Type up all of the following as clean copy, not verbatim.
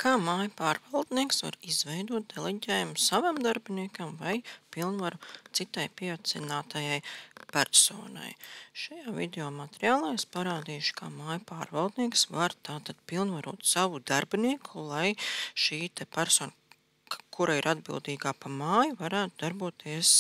Kā māju pārvaldnieks var izveidot deleģējumu savam darbiniekam vai pilnvaru citai pieaicinātajai personai? Šajā video materiālā es parādīšu, kā māju pārvaldnieks var tātad pilnvarot savu darbinieku, lai šī te persona, kura ir atbildīgā par māju, varētu darboties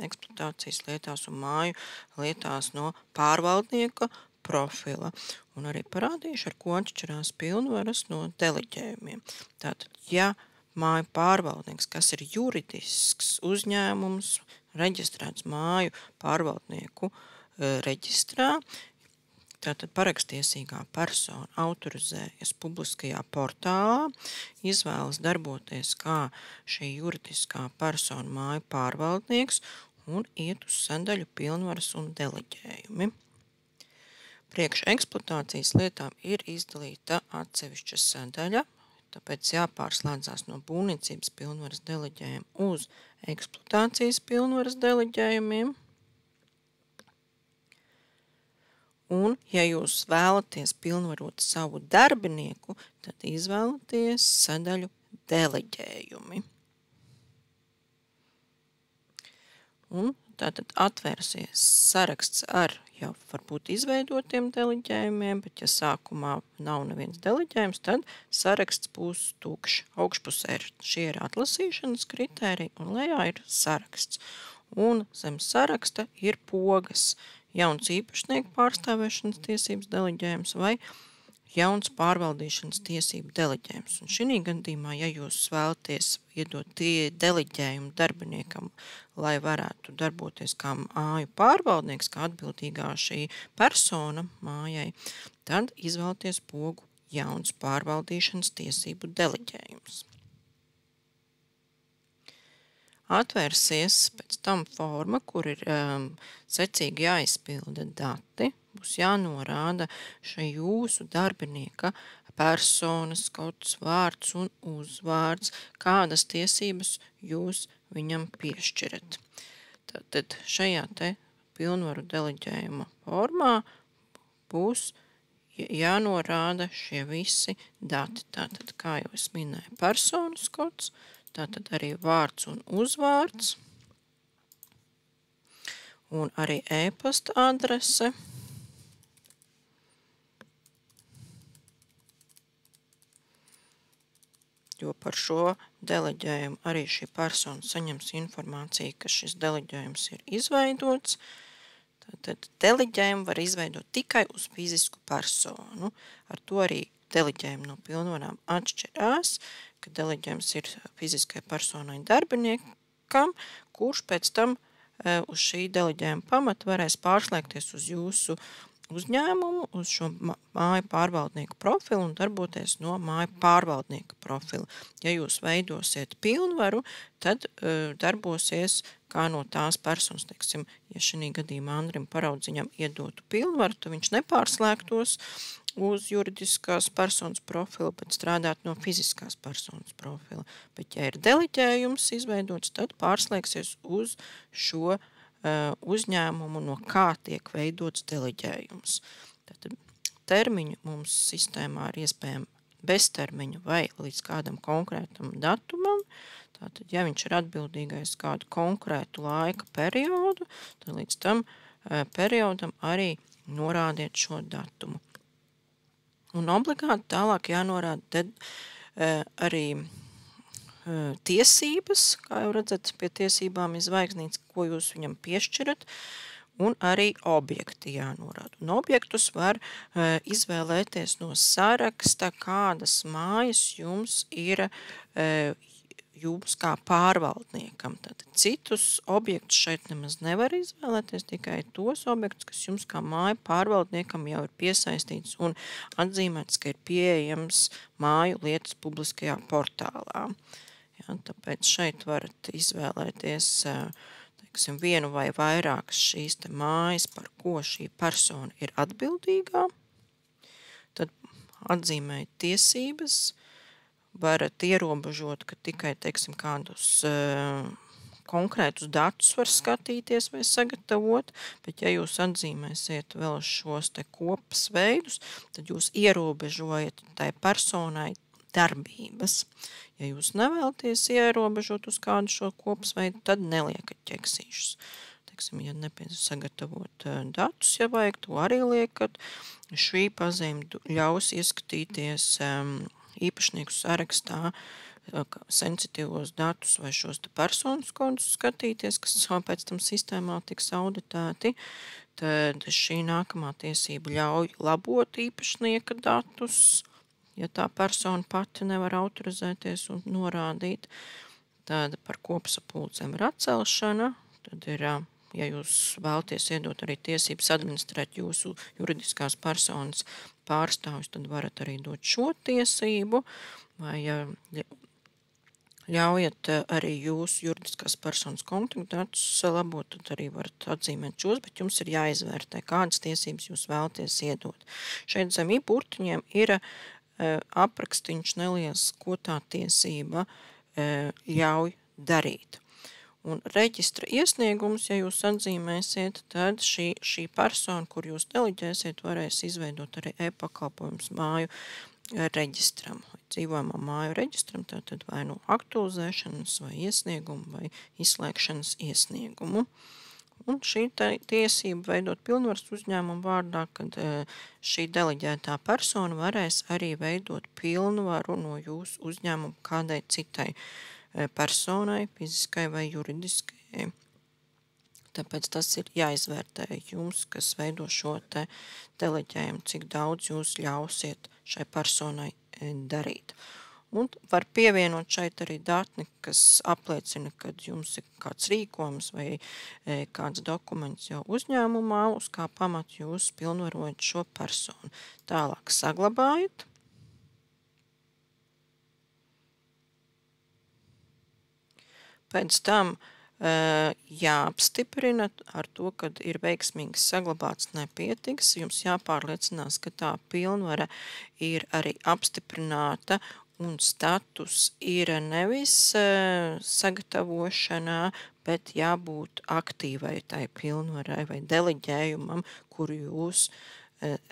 eksploatācijas lietās un māju lietās no pārvaldnieka profila. Un arī parādīšu, ar ko atšķirās pilnvaras no deleģējumiem. Tātad, ja māju pārvaldnieks, kas ir juridisks uzņēmums, reģistrēts māju pārvaldnieku reģistrā, tātad parakstiesīgā persona autorizējas publiskajā portālā, izvēlas darboties kā šī juridiskā persona māju pārvaldnieks un iet uz sadaļu pilnvaras un deleģējumi. Priekš eksploatācijas lietām ir izdalīta atsevišķa sadaļa, tāpēc jāpārslēdzās no būvniecības pilnvaras deleģējuma uz eksploatācijas pilnvaras deleģējumiem. Un, ja jūs vēlaties pilnvarot savu darbinieku, tad izvēlaties sadaļu deleģējumi. Un tātad atvērsies saraksts ar jau varbūt izveidotiem deleģējumiem, bet ja sākumā nav neviens deleģējums, tad saraksts būs tukšs. Augšpusē šie ir atlasīšanas kritēriji un lejā ir saraksts. Un zem saraksta ir pogas, jauns īpašnieku pārstāvēšanas tiesības deleģējums vai jauns pārvaldīšanas tiesību deleģējums. Un šī gadījumā, ja jūs vēlaties iedot deleģējumu darbiniekam, lai varētu darboties kā māju pārvaldnieks, kā atbildīgā šī persona mājai, tad izvēlieties pogu jauns pārvaldīšanas tiesību deleģējums. Atvērsies pēc tam forma, kur ir secīgi jāizpilda dati, būs jānorāda šai jūsu darbinieka personas, kods, vārds un uzvārds, kādas tiesības jūs viņam piešķirat. Tātad šajā te pilnvaru deleģējuma formā būs jānorāda šie visi dati. Tātad, kā jau es minēju, personas kods, tātad arī vārds un uzvārds, un arī e-pasta adrese, jo par šo deleģējumu arī šī persona saņems informāciju, ka šis deleģējums ir izveidots. Tātad deleģējumu var izveidot tikai uz fizisku personu. Ar to arī deleģējumu no pilnvarām atšķirās, ka deleģējums ir fiziskai personai darbiniekam, kurš pēc tam uz šī deleģējuma pamata varēs pārslēgties uz jūsu uzņēmumu, uz šo māju pārvaldnieku profilu un darboties no māju pārvaldnieka profila. Ja jūs veidosiet pilnvaru, tad darbosies kā no tās personas, teiksim, ja šī gadījumā Andrim Paraudziņam iedotu pilnvaru, tad viņš nepārslēgtos uz juridiskās personas profila, bet strādāt no fiziskās personas profila. Bet, ja ir deleģējums izveidots, tad pārslēgsies uz šo uzņēmumu, no kā tiek veidots deleģējums. Tātad termiņu mums sistēmā ir iespējami beztermiņu vai līdz kādam konkrētam datumam. Tātad, ja viņš ir atbildīgais kādu konkrētu laika periodu, tad līdz tam periodam arī norādiet šo datumu. Un obligāti tālāk jānorāda arī tiesības, kā jau redzat, pie tiesībām ir zvaigznītes, ko jūs viņam piešķirat, un arī objekti jānorāda. Un objektus var izvēlēties no saraksta, kādas mājas jums ir jums kā pārvaldniekam. Tātad citus objektus šeit nemaz nevar izvēlēties, tikai tos objektus, kas jums kā māju pārvaldniekam jau ir piesaistīts un atzīmēts, ka ir pieejams māju lietas publiskajā portālā. Ja, tāpēc šeit varat izvēlēties teiksim, vienu vai vairākas šīs te mājas, par ko šī persona ir atbildīgā. Tad atzīmēt tiesības, varat ierobežot, ka tikai, teiksim, kādus konkrētus datus var skatīties vai sagatavot, bet ja jūs atzīmēsiet vēl šos te kopas veidus, tad jūs ierobežojat tai personai darbības. Ja jūs nevēlaties ierobežot uz kādu šo kopsveidu, tad neliekat ķeksīšus. Teiksim, ja nepieciešams sagatavot datus, ja vajag, to arī liekat. Šī pazīme ļaus ieskatīties īpašnieku sarakstā, sensitīvos datus vai šos personas kodus skatīties, kas pēc tam sistēmā tiks auditēti, tad šī nākamā tiesība ļauj labot īpašnieka datus, ja tā persona pati nevar autorizēties un norādīt. Tad par kopsapulcēm ir atcelšana, tad ir, ja jūs vēlaties iedot arī tiesības administrēt jūsu juridiskās personas pārstāvjus, tad varat arī dot šo tiesību, vai ļaujat arī jūsu juridiskās personas kontaktdatus labot, tad arī varat atzīmēt šos, bet jums ir jāizvērtē, kādas tiesības jūs vēlaties iedot. Šeit zem burtiņiem ir aprakstīns neliels, ko tā tiesība ļauj darīt. Un reģistra iesniegums, ja jūs atzīmēsiet, tad šī persona, kur jūs deleģēsiet, varēs izveidot arī e-pakalpojums māju reģistram, vai dzīvojamā māju reģistram, tātad vai no aktualizēšanas, vai iesniegumu, vai izslēgšanas iesniegumu. Un šī tiesība veidot pilnvaras uzņēmumu vārdā, kad šī deleģētā persona varēs arī veidot pilnvaru no jūsu uzņēmumu kādai citai personai, fiziskai vai juridiskai. Tāpēc tas ir jāizvērtē jums, kas veido šo te deleģējumu, cik daudz jūs ļausiet šai personai darīt. Un var pievienot šeit arī datni, kas apliecina, kad jums ir kāds rīkojums vai kāds dokuments jau uzņēmumā, uz kā pamatu jūs pilnvarojat šo personu. Tālāk saglabājat. Pēc tam jāapstiprina ar to, kad ir veiksmīgi saglabāts nepietiks. Jums jāpārliecinās, ka tā pilnvara ir arī apstiprināta un status ir nevis sagatavošanā, bet jābūt aktīvai tai pilnvarai vai deleģējumam, kuru jūs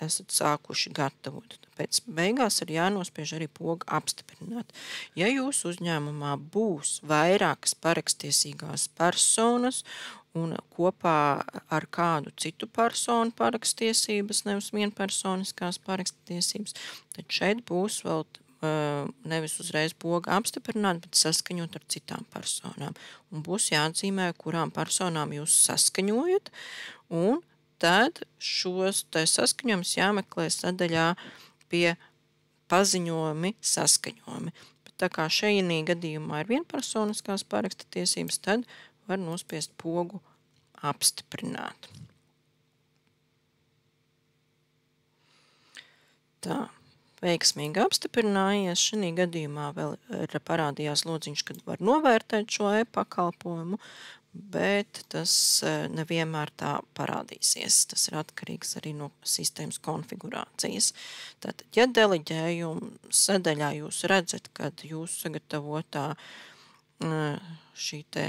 esat sākuši gatavot. Tāpēc beigās ir jānospiež arī poga apstiprināt. Ja jūsu uzņēmumā būs vairākas parakstiesīgās personas un kopā ar kādu citu personu parakstiesības, nevis vienpersoniskās parakstiesības, tad šeit būs vēl nevis uzreiz poga apstiprināt, bet saskaņot ar citām personām. Un būs jāatzīmē, kurām personām jūs saskaņojat, un tad šos saskaņojumus jāmeklē sadaļā pie paziņojumi saskaņojumi. Bet tā kā šajā gadījumā ir vienpersoniskās paraksta tiesības, tad var nospiest pogu apstiprināt. Tā. Veiksmīgi apstiprinājies. Šī gadījumā vēl parādījās lodziņš, kad var novērtēt šo e-pakalpojumu, bet tas nevienmēr tā parādīsies. Tas ir atkarīgs arī no sistēmas konfigurācijas. Tātad, ja deleģējuma sadaļā jūs redzat, kad jūsu sagatavotā šī te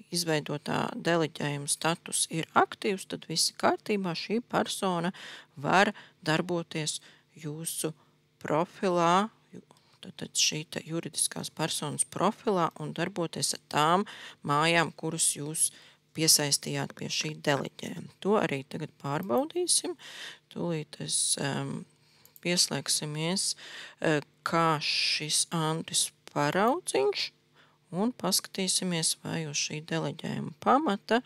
izveidotā deleģējuma status ir aktīvs, tad visi kārtībā šī persona var darboties jūsu profilā, tad šī juridiskās personas profilā un darboties ar tām mājām, kuras jūs piesaistījāt pie šī deleģējuma. To arī tagad pārbaudīsim. Tūlīt pieslēgsimies, kā šis Andris paraudziņš un paskatīsimies, vai uz šī deleģējuma pamata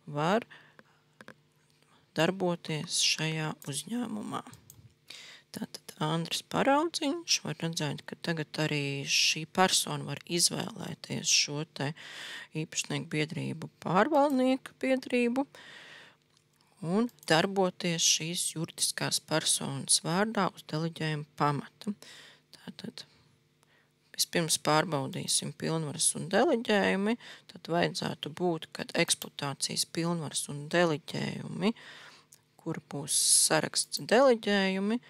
var darboties šajā uzņēmumā. Tātad Andris paraudziņš var redzēt, ka tagad arī šī persona var izvēlēties šo te īpašnieku biedrību pārvaldnieku biedrību un darboties šīs juridiskās personas vārdā uz deleģējuma pamata. Tātad vispirms pārbaudīsim pilnvaras un deleģējumi, tad vajadzētu būt, kad eksploatācijas pilnvaras un deleģējumi, kur būs saraksts deleģējumi,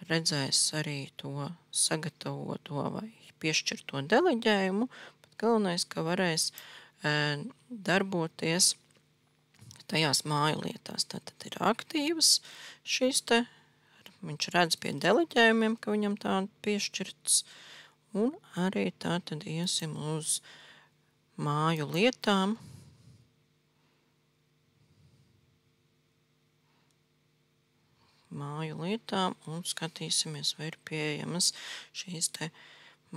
redzēs arī to sagatavoto vai piešķirto deleģējumu, bet galvenais, ka varēs darboties tajās māju lietās. Tātad ir aktīvas šīs te, viņš redz pie deleģējumiem, ka viņam tāda piešķirts, Un arī tātad iesim uz māju lietām. Māju lietām un skatīsimies, vai ir pieejamas šīs te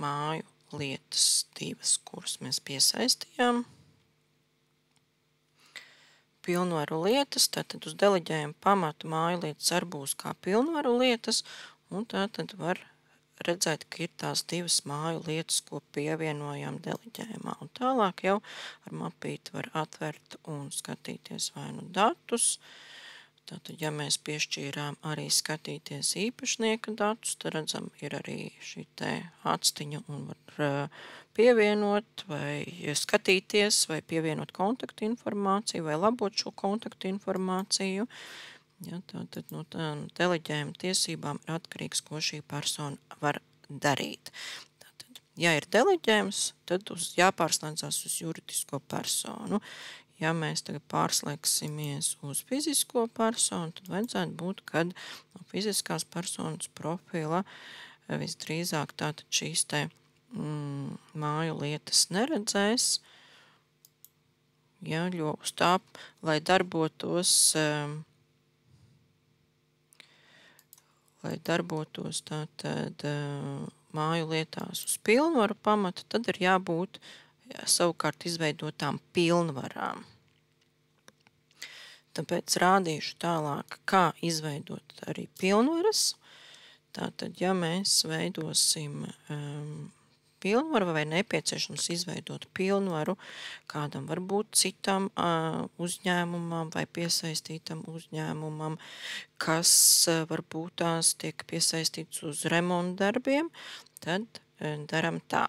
māju lietas divas, kuras mēs piesaistījām. Pilnvaru lietas, tātad uz deleģējumu pamatu māju lietas arī būs kā pilnvaru lietas, un tātad var redzēt, ka ir tās divas māju lietas, ko pievienojām deleģējumā. Un tālāk jau ar mapīti var atvērt un skatīties vai nu datus. Tātad, ja mēs piešķīrām arī skatīties īpašnieka datus, tad redzam, ir arī šī te atstiņa un var pievienot vai skatīties vai pievienot kontaktu informāciju vai labot šo kontaktu informāciju. Ja, tātad no deleģējuma tiesībām ir atkarīgs, ko šī persona var darīt. Tātad, ja ir deleģējums, tad jāpārslēdzās uz juridisko personu. Ja mēs tagad pārslēgsimies uz fizisko personu, tad vajadzētu būt, kad no fiziskās personas profila visdrīzāk tātad šīs te māju lietas neredzēs. Ja, jo uz tā, lai darbotos tātad māju lietās uz pilnvaru pamata, tad ir jābūt savukārt izveidotām pilnvarām. Tāpēc rādīšu tālāk, kā izveidot arī pilnvaras. Tātad, ja mēs veidosim pilnvaru vai nepieciešams izveidot pilnvaru kādam varbūt citam uzņēmumam vai piesaistītam uzņēmumam, kas varbūt tās tiek piesaistīts uz remontdarbiem, tad daram tā.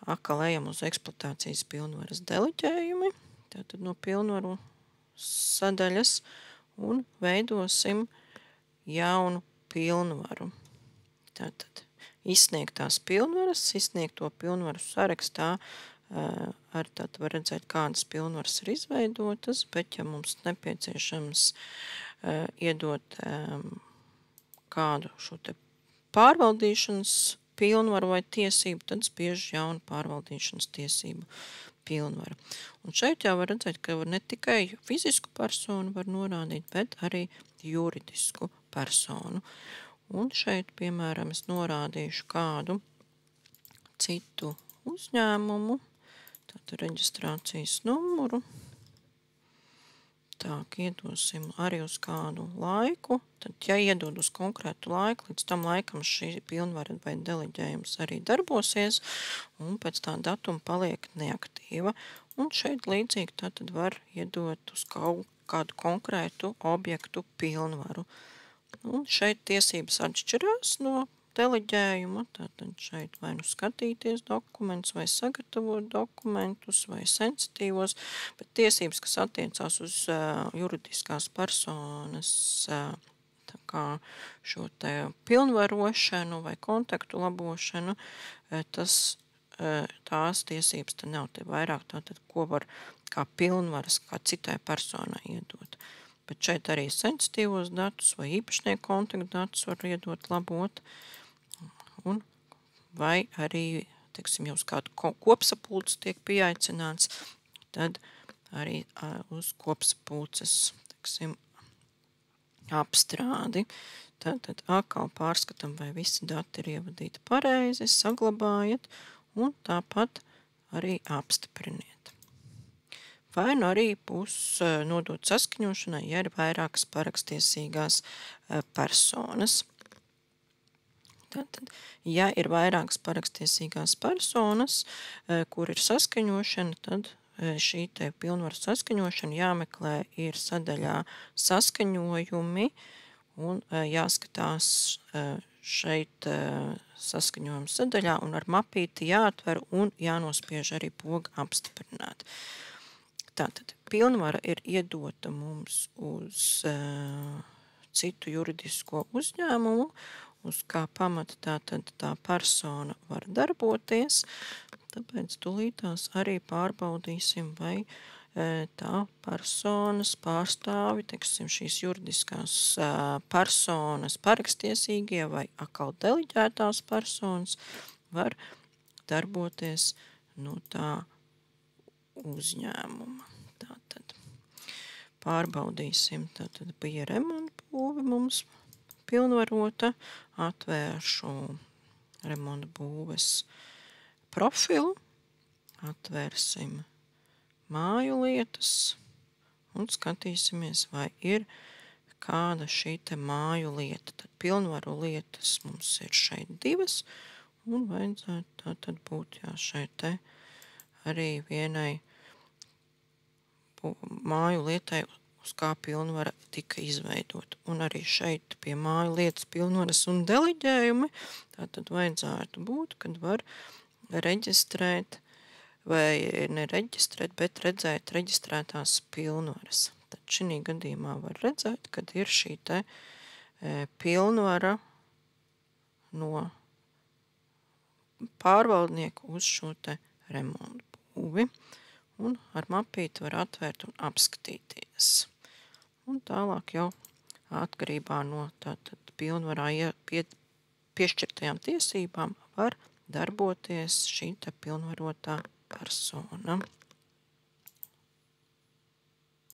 Atkal ejam uz eksploatācijas pilnvaras deleģējumi, tātad no pilnvaru sadaļas un veidosim jaunu pilnvaru. Tātad izsniegtās pilnvaras, izsniegto pilnvaru sarakstā arī tātad var redzēt, kādas pilnvaras ir izveidotas, bet ja mums nepieciešams iedot kādu šo te pārvaldīšanas pilnvaru vai tiesību, tad spiež jaunu pārvaldīšanas tiesību pilnvaru. Un šeit jau var redzēt, ka ne tikai fizisku personu var norādīt, bet arī juridisku personu. Un šeit, piemēram, es norādīšu kādu citu uzņēmumu, tātad reģistrācijas numuru. Tā, iedosim arī uz kādu laiku, tad, ja iedod uz konkrētu laiku, līdz tam laikam šī pilnvara vai deleģējums arī darbosies, un pēc tā datuma paliek neaktīva. Un šeit līdzīgi tātad var iedot uz kādu konkrētu objektu pilnvaru. Un šeit tiesības atšķirās no deleģējuma, tātad šeit vai nu skatīties dokumentus, vai sagatavot dokumentus, vai sensitīvos, bet tiesības, kas attiecās uz juridiskās personas tā kā šo te pilnvarošanu vai kontaktu labošanu, tās tiesības te nav te vairāk, tātad ko var kā pilnvaras kā citai personai iedot. Bet šeit arī sensitīvos datus vai īpašnieku kontaktu datus var iedot labot. Un vai arī, teiksim, jau uz kādu kopsapulces tiek pieaicināts, tad arī uz kopsapulces, teiksim, apstrādi. Tad atkal pārskatam, vai visi dati ir ievadīti pareizi, saglabājiet un tāpat arī apstipriniet. Vai nu arī būs nodot saskaņošanai, ja ir vairākas parakstiesīgās personas. Tātad, ja ir vairākas parakstiesīgās personas, kur ir saskaņošana, tad šī te pilnvaru saskaņošana jāmeklē ir sadaļā saskaņojumi un jāskatās šeit saskaņojuma sadaļā un ar mapīti jāatver un jānospiež arī poga apstiprināt. Tātad, pilnvara ir iedota mums uz citu juridisko uzņēmumu, uz kā pamata tātad tā persona var darboties, tāpēc tūlītās arī pārbaudīsim, vai tā personas pārstāvi, teiksim, šīs juridiskās personas parakstiesīgie vai atkal deleģētās personas var darboties no tā uzņēmuma. Tātad pārbaudīsim, tātad bija remonta būve mums pilnvarota, atvēršu remonta būves profilu, atvērsim māju lietas un skatīsimies, vai ir kāda šī te māju lieta. Tad pilnvaru lietas mums ir šeit 2, un vajadzētu tātad būt šeit te arī vienai māju lietai, uz kā pilnvara tika izveidota. Un arī šeit pie māju lietas pilnvaras un deleģējumi, tātad vajadzētu būt, kad var reģistrēt vai nereģistrēt, bet redzēt reģistrētās pilnvaras. Tad šī gadījumā var redzēt, kad ir šī te pilnvara no pārvaldnieku uz šo te remontu būvi. Un ar mapīti var atvērt un apskatīties. Un tālāk jau atkarībā no tātad pilnvarā piešķirtajām tiesībām var darboties šī te pilnvarotā persona.